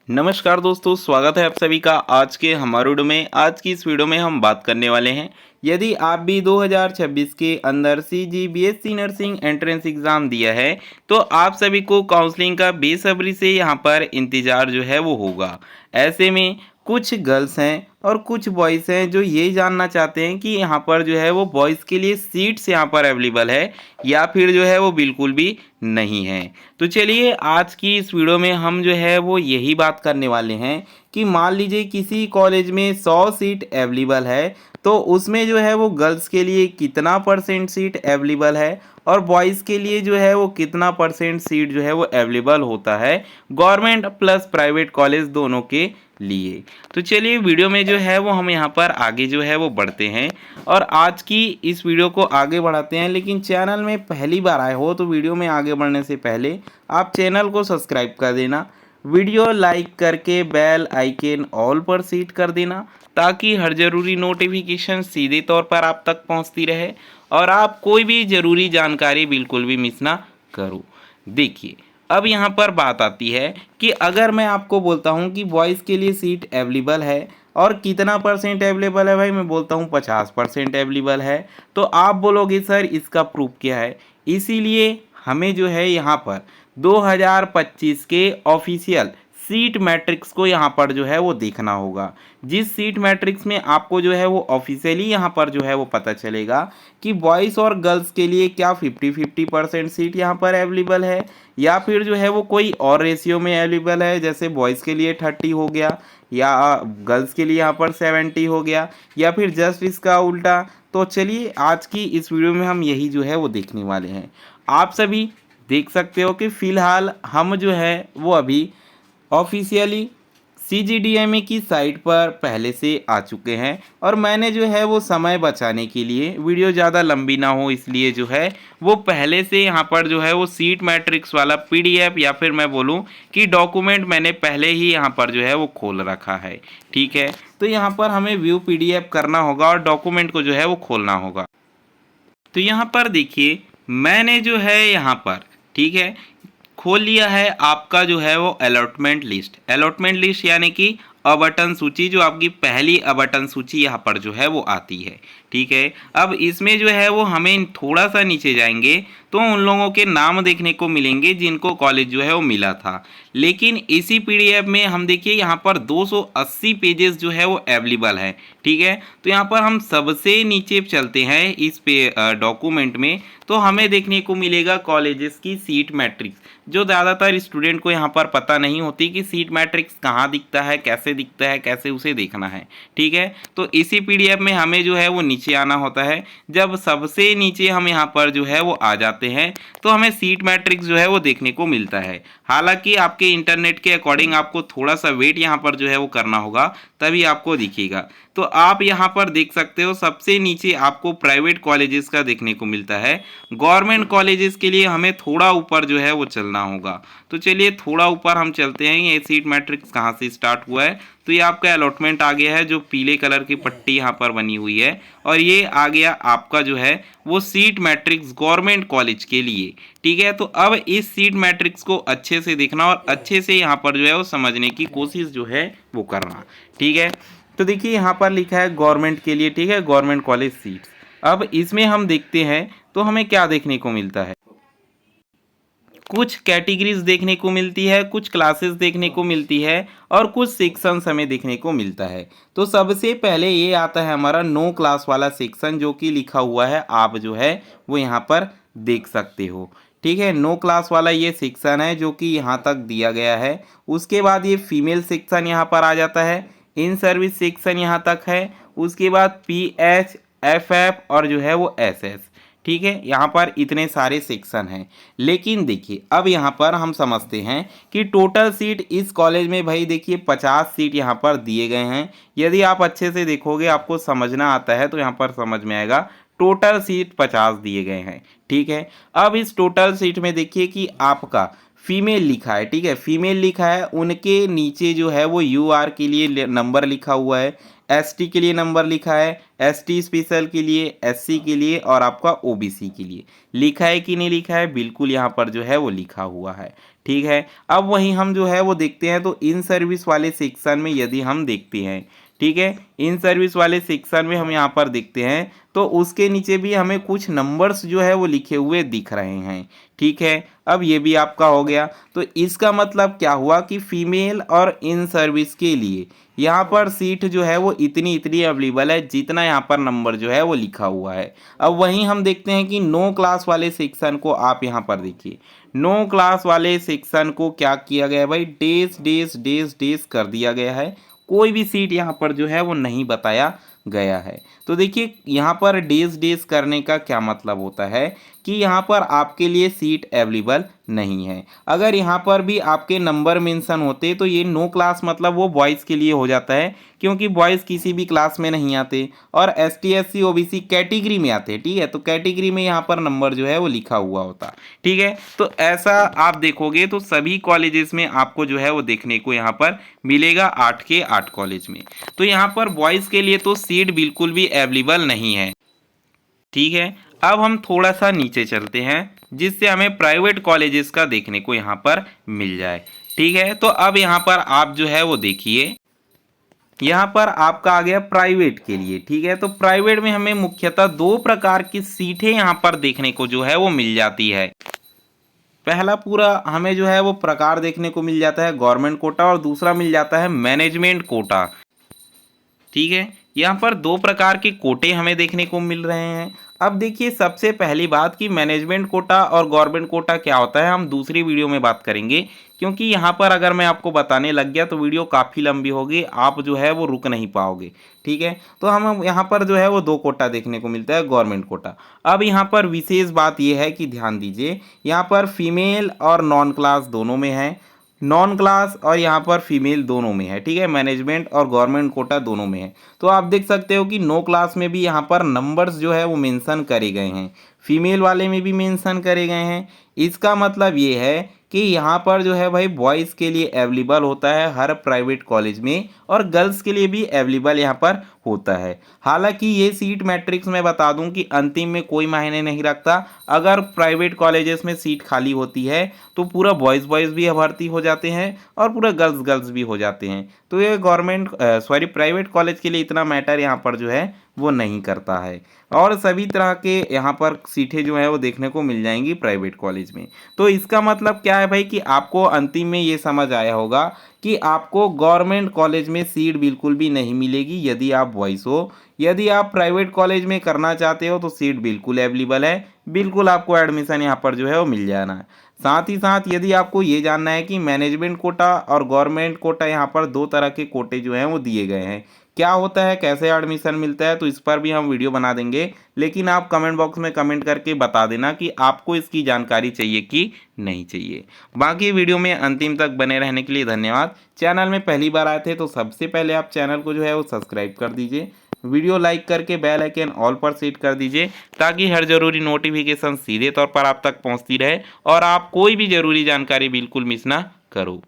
नमस्कार दोस्तों, स्वागत है आप सभी का आज के हमारे वीडियो में। आज की इस वीडियो में हम बात करने वाले हैं, यदि आप भी 2026 के अंदर CG BSc nursing entrance exam दिया है तो आप सभी को काउंसलिंग का बेसब्री से यहाँ पर इंतज़ार जो है वो होगा। ऐसे में कुछ गर्ल्स हैं और कुछ बॉयज़ हैं जो ये जानना चाहते हैं कि यहाँ पर जो है वो बॉयज़ के लिए सीट्स यहाँ पर अवेलेबल है या फिर जो है वो बिल्कुल भी नहीं है। तो चलिए आज की इस वीडियो में हम जो है वो यही बात करने वाले हैं कि मान लीजिए किसी कॉलेज में 100 सीट अवेलेबल है तो उसमें जो है वो गर्ल्स के लिए कितना परसेंट सीट अवेलेबल है और बॉयज़ के लिए जो है वो कितना परसेंट सीट जो है वो अवेलेबल होता है गवर्नमेंट प्लस प्राइवेट कॉलेज दोनों के लिए। तो चलिए वीडियो में जो है वो हम यहाँ पर आगे जो है वो बढ़ते हैं और आज की इस वीडियो को आगे बढ़ाते हैं। लेकिन चैनल में पहली बार आए हो तो वीडियो में आगे बढ़ने से पहले आप चैनल को सब्सक्राइब कर देना, वीडियो लाइक करके बेल आइकन ऑल पर सेट कर देना ताकि हर ज़रूरी नोटिफिकेशन सीधे तौर पर आप तक पहुंचती रहे और आप कोई भी ज़रूरी जानकारी बिल्कुल भी मिस ना करो। देखिए अब यहाँ पर बात आती है कि अगर मैं आपको बोलता हूँ कि बॉयज़ के लिए सीट अवेलेबल है और कितना परसेंट अवेलेबल है, भाई मैं बोलता हूँ 50% अवेलेबल है, तो आप बोलोगे सर इसका प्रूफ क्या है। इसीलिए हमें जो है यहाँ पर 2025 के ऑफिशियल सीट मैट्रिक्स को यहाँ पर जो है वो देखना होगा। जिस सीट मैट्रिक्स में आपको जो है वो ऑफिशियली यहाँ पर जो है वो पता चलेगा कि बॉयज़ और गर्ल्स के लिए क्या 50-50% सीट यहाँ पर अवेलेबल है या फिर जो है वो कोई और रेशियो में अवेलेबल है, जैसे बॉयज़ के लिए 30 हो गया या गर्ल्स के लिए यहाँ पर 70 हो गया या फिर जस्ट इसका उल्टा। तो चलिए आज की इस वीडियो में हम यही जो है वो देखने वाले हैं। आप सभी देख सकते हो कि फ़िलहाल हम जो है वो अभी ऑफिशियली CGDMA की साइट पर पहले से आ चुके हैं और मैंने जो है वो समय बचाने के लिए, वीडियो ज़्यादा लंबी ना हो इसलिए जो है वो पहले से यहाँ पर जो है वो सीट मैट्रिक्स वाला PDF या फिर मैं बोलूँ कि डॉक्यूमेंट मैंने पहले ही यहाँ पर जो है वो खोल रखा है। ठीक है, तो यहाँ पर हमें व्यू PDF करना होगा और डॉक्यूमेंट को जो है वो खोलना होगा। तो यहाँ पर देखिए मैंने जो है यहाँ पर, ठीक है, खोल लिया है आपका जो है वो अलॉटमेंट लिस्ट यानी कि अबटन सूची, जो आपकी पहली अबटन सूची यहाँ पर जो है वो आती है। ठीक है, अब इसमें जो है वो हमें थोड़ा सा नीचे जाएंगे तो उन लोगों के नाम देखने को मिलेंगे जिनको कॉलेज जो है वो मिला था। लेकिन इसी PDF में हम देखिए यहाँ पर 280 पेजेस जो है वो अवेलेबल है। ठीक है, तो यहाँ पर हम सबसे नीचे चलते हैं इस पे डॉक्यूमेंट में, तो हमें देखने को मिलेगा कॉलेजेस की सीट मैट्रिक्स, जो ज़्यादातर स्टूडेंट को यहाँ पर पता नहीं होती कि सीट मैट्रिक्स कहाँ दिखता है, कैसे दिखता है, कैसे उसे देखना है। ठीक है, तो इसी PDF में हमें जो है वो नीचे आना होता है। जब सबसे नीचे हम यहाँ पर जो है वो आ जाते हैं तो हमें सीट मैट्रिक्स जो है वो देखने को मिलता है। हालांकि आपके इंटरनेट के अकॉर्डिंग आपको थोड़ा सा वेट यहाँ पर जो है वो करना होगा, तभी आपको दिखेगा। तो आप यहाँ पर देख सकते हो सबसे नीचे आपको प्राइवेट कॉलेजेस का देखने को मिलता है। गवर्नमेंट कॉलेजेस के लिए हमें थोड़ा ऊपर जो है वो चलना होगा। तो चलिए थोड़ा ऊपर हम चलते हैं, ये सीट मैट्रिक्स कहाँ से स्टार्ट हुआ है। तो ये आपका अलॉटमेंट आ गया है, जो पीले कलर की पट्टी यहाँ पर बनी हुई है, और ये आ गया आपका जो है वो सीट मैट्रिक्स गवर्नमेंट कॉलेज के लिए। ठीक है, तो अब इस सीट मैट्रिक्स को अच्छे से देखना और अच्छे से यहाँ पर जो है वो समझने की कोशिश जो है वो करना। ठीक है, तो देखिए यहाँ पर लिखा है गवर्नमेंट के लिए, ठीक है, गवर्नमेंट कॉलेज सीट्स। अब इसमें हम देखते हैं तो हमें क्या देखने को मिलता है, कुछ कैटेगरीज देखने को मिलती है, कुछ क्लासेस देखने को मिलती है और कुछ सेक्शंस हमें देखने को मिलता है। तो सबसे पहले ये आता है हमारा नो क्लास वाला सेक्शन, जो कि लिखा हुआ है, आप जो है वो यहाँ पर देख सकते हो। ठीक है, नो क्लास वाला ये सेक्शन है जो कि यहाँ तक दिया गया है। उसके बाद ये फीमेल सेक्शन यहाँ पर आ जाता है, इन सर्विस सेक्शन यहाँ तक है। उसके बाद PH FF और जो है वो SS। ठीक है, यहाँ पर इतने सारे सेक्शन हैं। लेकिन देखिए अब यहाँ पर हम समझते हैं कि टोटल सीट इस कॉलेज में, भाई देखिए 50 सीट यहाँ पर दिए गए हैं। यदि आप अच्छे से देखोगे, आपको समझना आता है तो यहाँ पर समझ में आएगा, टोटल सीट 50 दिए गए हैं। ठीक है, अब इस टोटल सीट में देखिए कि आपका फीमेल लिखा है। ठीक है, फीमेल लिखा है, उनके नीचे जो है वो UR के लिए नंबर लिखा हुआ है, ST के लिए नंबर लिखा है, ST स्पेशल के लिए, SC के लिए और आपका OBC के लिए लिखा है कि नहीं लिखा है, बिल्कुल यहाँ पर जो है वो लिखा हुआ है। ठीक है। अब वहीं हम जो है वो देखते हैं तो इन सर्विस वाले सेक्शन में यदि हम देखते हैं, ठीक है, इन सर्विस वाले सेक्शन में हम यहाँ पर देखते हैं तो उसके नीचे भी हमें कुछ नंबर्स जो है वो लिखे हुए दिख रहे हैं, ठीक है। अब ये भी आपका हो गया, तो इसका मतलब क्या हुआ कि फीमेल और इन सर्विस के लिए यहाँ पर सीट जो है वो इतनी इतनी अवेलेबल है जितना यहाँ पर नंबर जो है वो लिखा हुआ है। अब वहीं हम देखते हैं कि नो क्लास वाले सेक्शन को आप यहाँ पर देखिए, नो क्लास वाले सेक्शन को क्या किया गया है भाई, डेज डेज डेज डेज कर दिया गया है, कोई भी सीट यहाँ पर जो है वो नहीं बताया गया है। तो देखिए यहाँ पर डेज डेज करने का क्या मतलब होता है कि यहाँ पर आपके लिए सीट अवेलेबल नहीं है। अगर यहाँ पर भी आपके नंबर मेंशन होते तो ये नो क्लास मतलब वो बॉयज़ के लिए हो जाता है, क्योंकि बॉयज़ किसी भी क्लास में नहीं आते और ST SC OBC कैटेगरी में आते हैं, ठीक है। तो कैटेगरी में यहाँ पर नंबर जो है वो लिखा हुआ होता, ठीक है। तो ऐसा आप देखोगे तो सभी कॉलेजेस में आपको जो है वो देखने को यहाँ पर मिलेगा 8 के 8 कॉलेज में। तो यहाँ पर बॉयज़ के लिए तो सीट बिल्कुल भी अवेलेबल नहीं है, ठीक है। अब हम थोड़ा सा नीचे चलते हैं जिससे हमें प्राइवेट कॉलेजेस का देखने को यहाँ पर मिल जाए, ठीक है। तो अब यहाँ पर आप जो है वो देखिए, यहाँ पर आपका आ गया प्राइवेट के लिए, ठीक है। तो प्राइवेट में हमें मुख्यतः दो प्रकार की सीटें यहाँ पर देखने को जो है वो मिल जाती है। पहला पूरा हमें जो है वो प्रकार देखने को मिल जाता है गवर्नमेंट कोटा और दूसरा मिल जाता है मैनेजमेंट कोटा, ठीक है। यहाँ पर दो प्रकार के कोटे हमें देखने को मिल रहे हैं। अब देखिए सबसे पहली बात कि मैनेजमेंट कोटा और गवर्नमेंट कोटा क्या होता है हम दूसरी वीडियो में बात करेंगे, क्योंकि यहाँ पर अगर मैं आपको बताने लग गया तो वीडियो काफ़ी लंबी होगी, आप जो है वो रुक नहीं पाओगे, ठीक है। तो हम यहाँ पर जो है वो दो कोटा देखने को मिलता है, गवर्नमेंट कोटा। अब यहाँ पर विशेष बात यह है कि ध्यान दीजिए, यहाँ पर फीमेल और नॉन क्लास दोनों में है, नॉन क्लास और यहाँ पर फीमेल दोनों में है, ठीक है। मैनेजमेंट और गवर्नमेंट कोटा दोनों में है। तो आप देख सकते हो कि नो क्लास में भी यहाँ पर नंबर्स जो है वो मेंशन करे गए हैं, फीमेल वाले में भी मेंशन करे गए हैं। इसका मतलब ये है कि यहाँ पर जो है भाई बॉयज़ के लिए अवेलेबल होता है हर प्राइवेट कॉलेज में और गर्ल्स के लिए भी अवेलेबल यहाँ पर होता है। हालांकि ये सीट मैट्रिक्स मैं बता दूं कि अंतिम में कोई मायने नहीं रखता। अगर प्राइवेट कॉलेजेस में सीट खाली होती है तो पूरा बॉयज़ बॉयज़ भी भर्ती हो जाते हैं और पूरा गर्ल्स गर्ल्स भी हो जाते हैं। तो ये प्राइवेट कॉलेज के लिए इतना मैटर यहाँ पर जो है वो नहीं करता है और सभी तरह के यहाँ पर सीटें जो है वो देखने को मिल जाएंगी प्राइवेट कॉलेज में। तो इसका मतलब क्या है भाई कि आपको अंतिम में ये समझ आया होगा कि आपको गवर्नमेंट कॉलेज में सीट बिल्कुल भी नहीं मिलेगी यदि आप बॉयज़ हो। यदि आप प्राइवेट कॉलेज में करना चाहते हो तो सीट बिल्कुल अवेलेबल है, बिल्कुल आपको एडमिशन यहाँ पर जो है वो मिल जाना है। साथ ही साथ यदि आपको ये जानना है कि मैनेजमेंट कोटा और गवर्नमेंट कोटा यहाँ पर दो तरह के कोटे जो हैं वो दिए गए हैं, क्या होता है, कैसे एडमिशन मिलता है, तो इस पर भी हम वीडियो बना देंगे। लेकिन आप कमेंट बॉक्स में कमेंट करके बता देना कि आपको इसकी जानकारी चाहिए कि नहीं चाहिए। बाकी वीडियो में अंतिम तक बने रहने के लिए धन्यवाद। चैनल में पहली बार आए थे तो सबसे पहले आप चैनल को जो है वो सब्सक्राइब कर दीजिए, वीडियो लाइक करके बेल आइकन ऑल पर सेट कर दीजिए ताकि हर ज़रूरी नोटिफिकेशन सीधे तौर पर आप तक पहुंचती रहे और आप कोई भी ज़रूरी जानकारी बिल्कुल मिस ना करो।